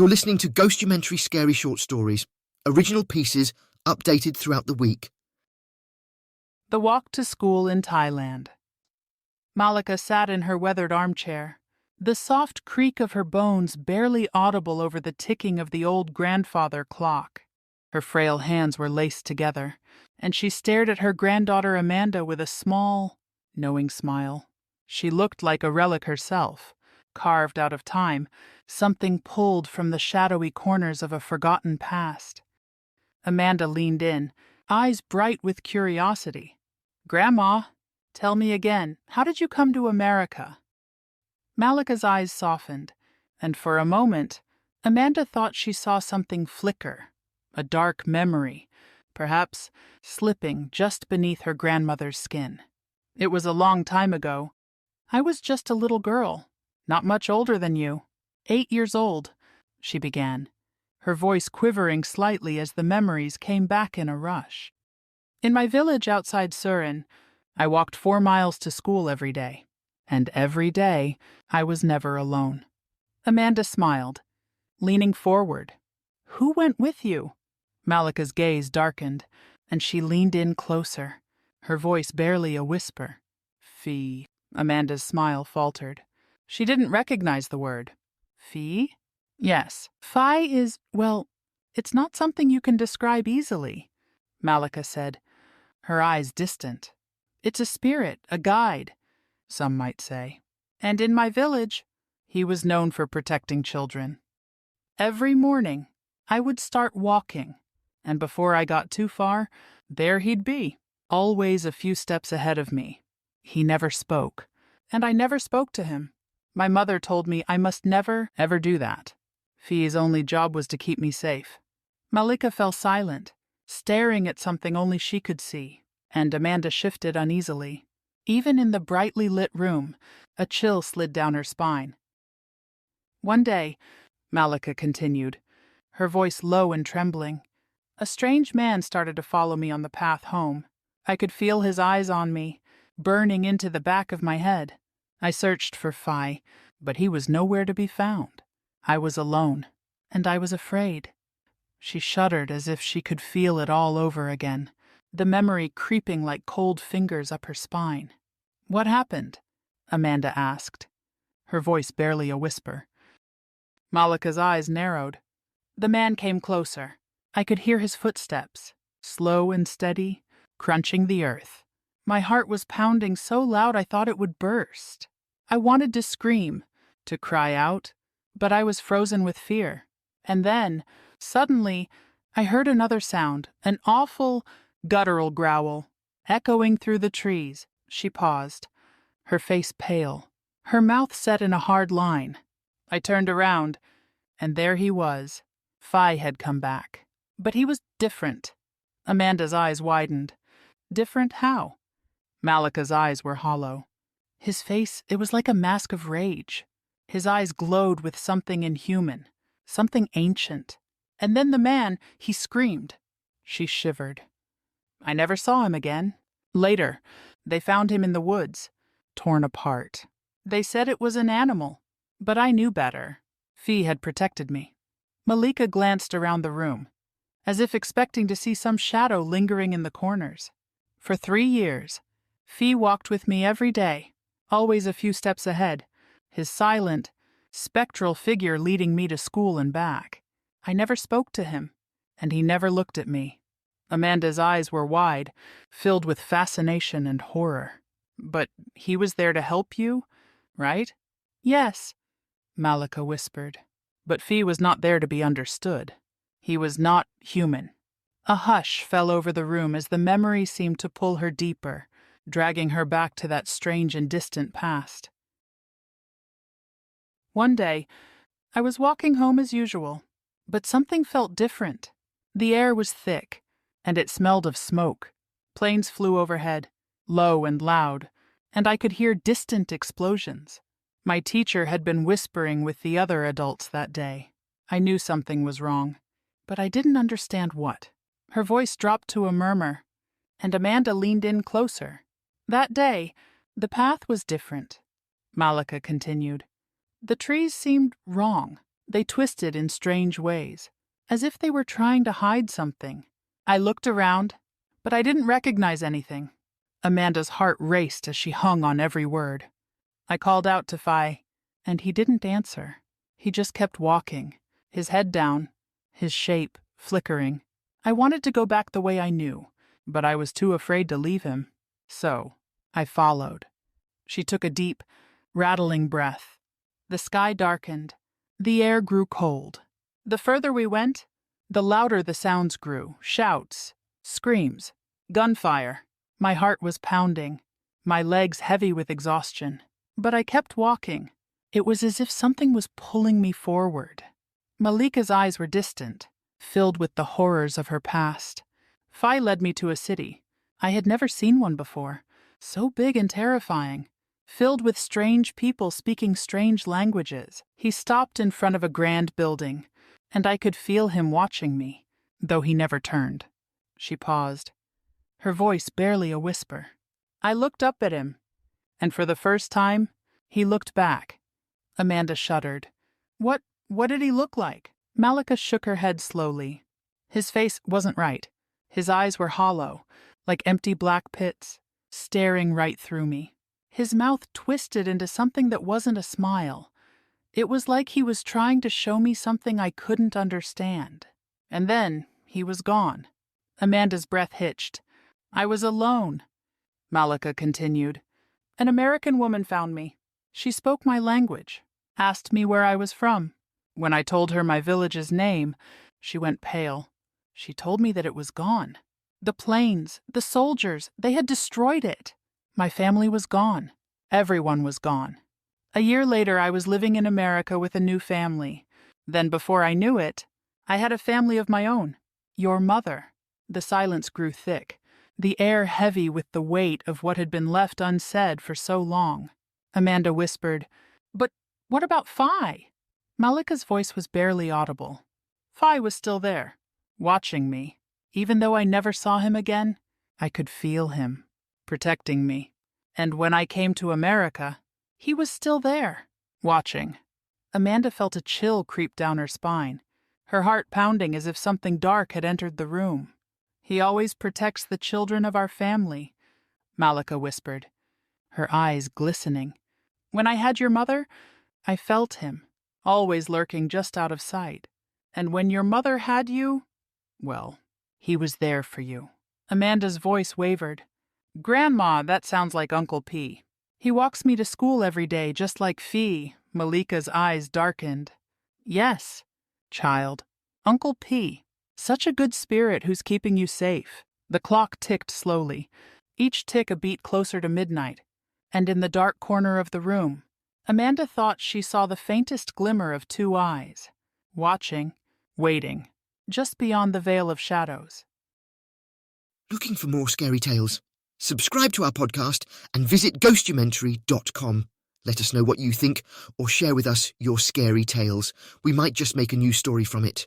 You're listening to Ghostumentary Scary Short Stories, original pieces updated throughout the week. The walk to school in Thailand. Malika sat in her weathered armchair, the soft creak of her bones barely audible over the ticking of the old grandfather clock. Her frail hands were laced together, and she stared at her granddaughter Amanda with a small, knowing smile. She looked like a relic herself, carved out of time, something pulled from the shadowy corners of a forgotten past. Amanda leaned in, eyes bright with curiosity. "Grandma, tell me again, how did you come to America?" Malika's eyes softened, and for a moment, Amanda thought she saw something flicker, a dark memory, perhaps slipping just beneath her grandmother's skin. "It was a long time ago. I was just a little girl, not much older than you. 8 years old," she began, her voice quivering slightly as the memories came back in a rush. "In my village outside Surin, I walked 4 miles to school every day, and every day I was never alone." Amanda smiled, leaning forward. "Who went with you?" Malika's gaze darkened, and she leaned in closer, her voice barely a whisper. "Fee." Amanda's smile faltered. She didn't recognize the word. "Fee?" "Yes. Phi is, well, it's not something you can describe easily," Malika said, her eyes distant. "It's a spirit, a guide, some might say. And in my village, he was known for protecting children. Every morning, I would start walking, and before I got too far, there he'd be, always a few steps ahead of me. He never spoke, and I never spoke to him. My mother told me I must never, ever do that. Fee's only job was to keep me safe." Malika fell silent, staring at something only she could see, and Amanda shifted uneasily. Even in the brightly lit room, a chill slid down her spine. "One day," Malika continued, her voice low and trembling, "a strange man started to follow me on the path home. I could feel his eyes on me, burning into the back of my head. I searched for Phi, but he was nowhere to be found. I was alone, and I was afraid." She shuddered as if she could feel it all over again, the memory creeping like cold fingers up her spine. "What happened?" Amanda asked, her voice barely a whisper. Malika's eyes narrowed. "The man came closer. I could hear his footsteps, slow and steady, crunching the earth. My heart was pounding so loud I thought it would burst. I wanted to scream, to cry out, but I was frozen with fear. And then, suddenly, I heard another sound, an awful, guttural growl, echoing through the trees." She paused, her face pale, her mouth set in a hard line. "I turned around, and there he was. Phi had come back. But he was different." Amanda's eyes widened. "Different how?" Malika's eyes were hollow. His face, it was like a mask of rage. His eyes glowed with something inhuman, something ancient. And then the man, he screamed. She shivered. "I never saw him again. Later, they found him in the woods, torn apart. They said it was an animal, but I knew better. Fee had protected me." Malika glanced around the room, as if expecting to see some shadow lingering in the corners. "For 3 years, Fee walked with me every day, always a few steps ahead, his silent, spectral figure leading me to school and back. I never spoke to him, and he never looked at me." Amanda's eyes were wide, filled with fascination and horror. "But he was there to help you, right?" "Yes," Malika whispered. "But Fee was not there to be understood. He was not human." A hush fell over the room as the memory seemed to pull her deeper, dragging her back to that strange and distant past. "One day, I was walking home as usual, but something felt different. The air was thick, and it smelled of smoke. Planes flew overhead, low and loud, and I could hear distant explosions. My teacher had been whispering with the other adults that day. I knew something was wrong, but I didn't understand what." Her voice dropped to a murmur, and Amanda leaned in closer. "That day, the path was different," Malika continued. "The trees seemed wrong. They twisted in strange ways, as if they were trying to hide something. I looked around, but I didn't recognize anything. Amanda's heart raced as she hung on every word. I called out to Phi, and he didn't answer. He just kept walking, his head down, his shape flickering. I wanted to go back the way I knew, but I was too afraid to leave him. So, I followed. She took a deep, rattling breath. The sky darkened. The air grew cold. The further we went, the louder the sounds grew. Shouts, screams, gunfire. My heart was pounding, my legs heavy with exhaustion. But I kept walking. It was as if something was pulling me forward. Malika's eyes were distant, filled with the horrors of her past. Phi led me to a city. I had never seen one before, so big and terrifying, filled with strange people speaking strange languages. He stopped in front of a grand building, and I could feel him watching me, though he never turned. She paused, her voice barely a whisper. I looked up at him, and for the first time, he looked back. Amanda shuddered. What did he look like? Malika shook her head slowly. His face wasn't right. His eyes were hollow, like empty black pits, staring right through me. His mouth twisted into something that wasn't a smile. It was like he was trying to show me something I couldn't understand. And then he was gone. Amanda's breath hitched. I was alone. Malika continued. An American woman found me. She spoke my language, asked me where I was from. When I told her my village's name, she went pale. She told me that it was gone. The planes, the soldiers, they had destroyed it. My family was gone. Everyone was gone. A year later, I was living in America with a new family. Then, before I knew it, I had a family of my own. Your mother. The silence grew thick, the air heavy with the weight of what had been left unsaid for so long. Amanda whispered, But what about Phi? Malika's voice was barely audible. Phi was still there, watching me. Even though I never saw him again, I could feel him, protecting me. And when I came to America, he was still there, watching. Amanda felt a chill creep down her spine, her heart pounding as if something dark had entered the room. He always protects the children of our family, Malika whispered, her eyes glistening. When I had your mother, I felt him, always lurking just out of sight. And when your mother had you, well, he was there for you. Amanda's voice wavered. Grandma, that sounds like Uncle P. He walks me to school every day, just like Fee. Malika's eyes darkened. Yes, child. Uncle P. Such a good spirit who's keeping you safe. The clock ticked slowly, each tick a beat closer to midnight. And in the dark corner of the room, Amanda thought she saw the faintest glimmer of two eyes, watching, waiting, just beyond the veil of shadows. Looking for more scary tales? Subscribe to our podcast and visit ghostumentary.com. Let us know what you think or share with us your scary tales. We might just make a new story from it.